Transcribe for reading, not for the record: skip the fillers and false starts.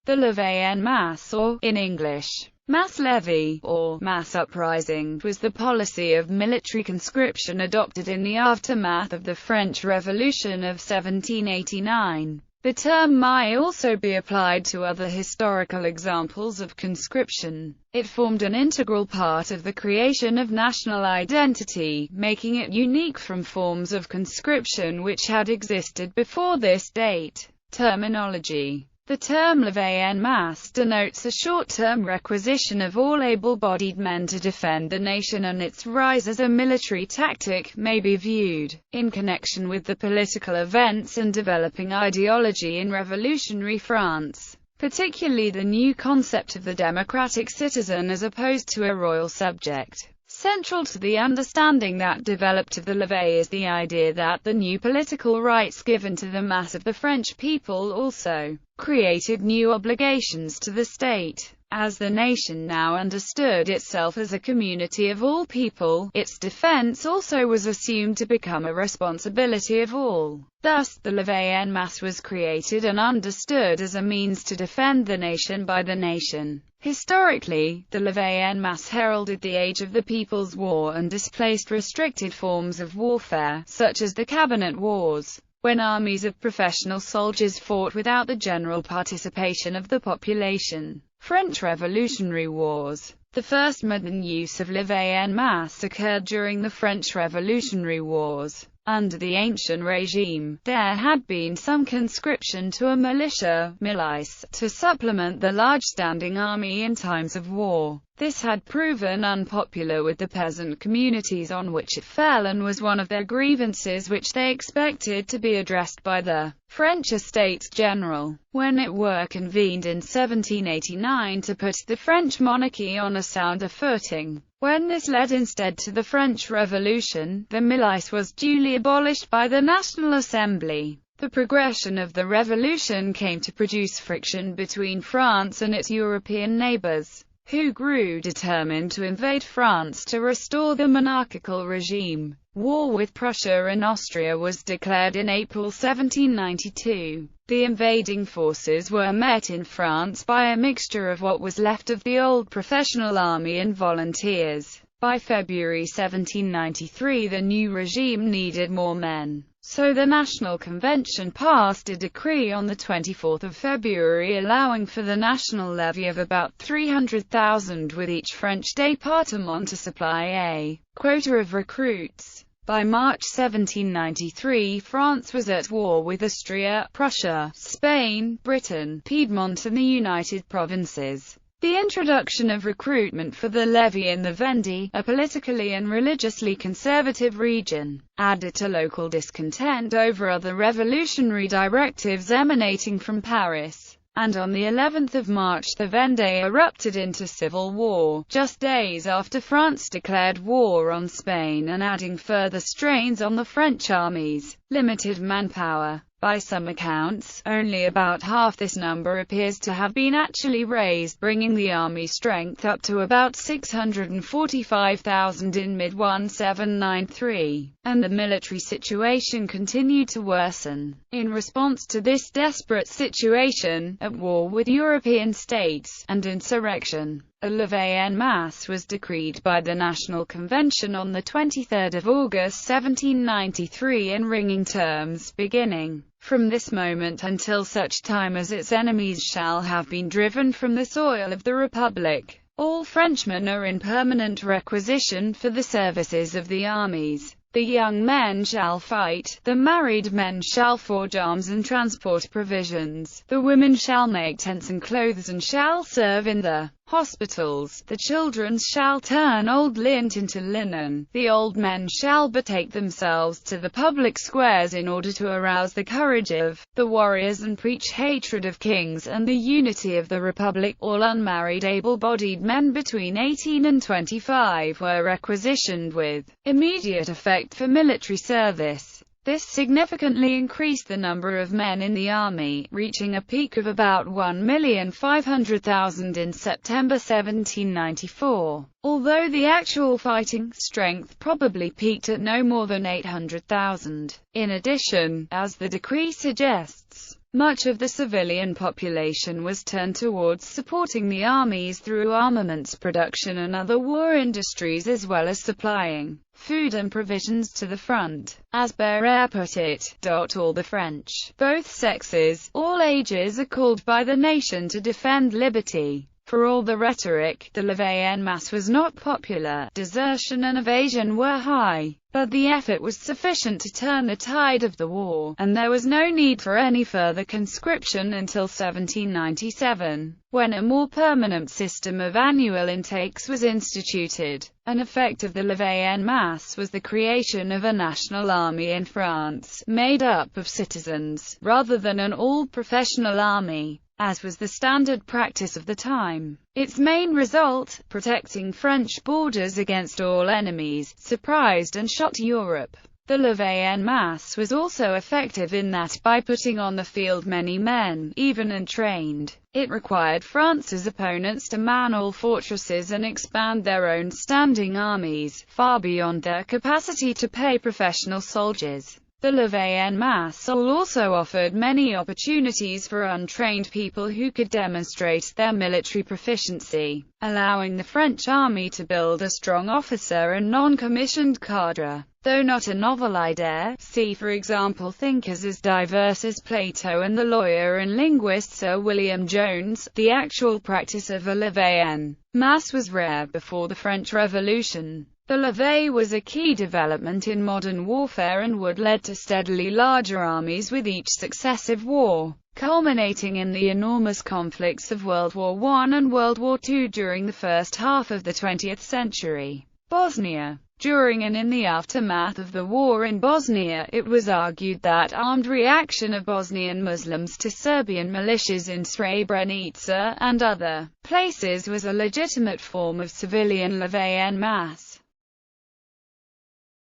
The Levée en masse, or, in English, mass levy, or mass uprising, was the policy of military conscription adopted in the aftermath of the French Revolution of 1789. The term may also be applied to other historical examples of conscription. It formed an integral part of the creation of national identity, making it unique from forms of conscription which had existed before this date. Terminology. The term levée en masse denotes a short-term requisition of all able-bodied men to defend the nation, and its rise as a military tactic may be viewed in connection with the political events and developing ideology in revolutionary France, particularly the new concept of the democratic citizen as opposed to a royal subject. Central to the understanding that developed of the levée is the idea that the new political rights given to the mass of the French people also created new obligations to the state. As the nation now understood itself as a community of all people, its defense also was assumed to become a responsibility of all. Thus, the levée en masse was created and understood as a means to defend the nation by the nation. Historically, the levée en masse heralded the age of the People's War and displaced restricted forms of warfare, such as the cabinet wars, when armies of professional soldiers fought without the general participation of the population. French Revolutionary Wars. The first modern use of levée en masse occurred during the French Revolutionary Wars. Under the ancient regime, there had been some conscription to a militia, milice, to supplement the large standing army in times of war. This had proven unpopular with the peasant communities on which it fell, and was one of their grievances which they expected to be addressed by the French Estates General, when it were convened in 1789 to put the French monarchy on a sounder footing. When this led instead to the French Revolution, the milice was duly abolished by the National Assembly. The progression of the revolution came to produce friction between France and its European neighbors, who grew determined to invade France to restore the monarchical regime. War with Prussia and Austria was declared in April 1792. The invading forces were met in France by a mixture of what was left of the old professional army and volunteers. By February 1793 the new regime needed more men. So the National Convention passed a decree on the 24th of February allowing for the national levy of about 300,000, with each French département to supply a quota of recruits. By March 1793 France was at war with Austria, Prussia, Spain, Britain, Piedmont and the United Provinces. The introduction of recruitment for the levy in the Vendée, a politically and religiously conservative region, added to local discontent over other revolutionary directives emanating from Paris. And on the 11th of March the Vendée erupted into civil war, just days after France declared war on Spain and adding further strains on the French army's limited manpower. By some accounts, only about half this number appears to have been actually raised, bringing the army strength up to about 645,000 in mid-1793, and the military situation continued to worsen. In response to this desperate situation, at war with European states, and insurrection, a levée en masse was decreed by the National Convention on 23 August 1793 in ringing terms, beginning from this moment until such time as its enemies shall have been driven from the soil of the Republic. All Frenchmen are in permanent requisition for the services of the armies. The young men shall fight, the married men shall forge arms and transport provisions, the women shall make tents and clothes and shall serve in the hospitals, the children shall turn old lint into linen, the old men shall betake themselves to the public squares in order to arouse the courage of the warriors and preach hatred of kings and the unity of the Republic. All unmarried able-bodied men between 18 and 25 were requisitioned with immediate effect for military service. This significantly increased the number of men in the army, reaching a peak of about 1,500,000 in September 1794, although the actual fighting strength probably peaked at no more than 800,000. In addition, as the decree suggests, Much of the civilian population was turned towards supporting the armies through armaments production and other war industries, as well as supplying food and provisions to the front. As Barrère put it, all the French, both sexes, all ages, are called by the nation to defend liberty. For all the rhetoric, the levée en masse was not popular, desertion and evasion were high, but the effort was sufficient to turn the tide of the war, and there was no need for any further conscription until 1797, when a more permanent system of annual intakes was instituted. An effect of the levée en masse was the creation of a national army in France, made up of citizens, rather than an all-professional army, as was the standard practice of the time. Its main result, protecting French borders against all enemies, surprised and shocked Europe. The levée en masse was also effective in that, by putting on the field many men, even untrained, it required France's opponents to man all fortresses and expand their own standing armies, far beyond their capacity to pay professional soldiers. The levée en masse also offered many opportunities for untrained people who could demonstrate their military proficiency, allowing the French army to build a strong officer and non-commissioned cadre. Though not a novel idea, see for example thinkers as diverse as Plato and the lawyer and linguist Sir William Jones, the actual practice of a levée en masse was rare before the French Revolution. The levée was a key development in modern warfare and would lead to steadily larger armies with each successive war, culminating in the enormous conflicts of World War I and World War II during the first half of the 20th century. Bosnia. During and in the aftermath of the war in Bosnia, it was argued that armed reaction of Bosnian Muslims to Serbian militias in Srebrenica and other places was a legitimate form of civilian levée en masse.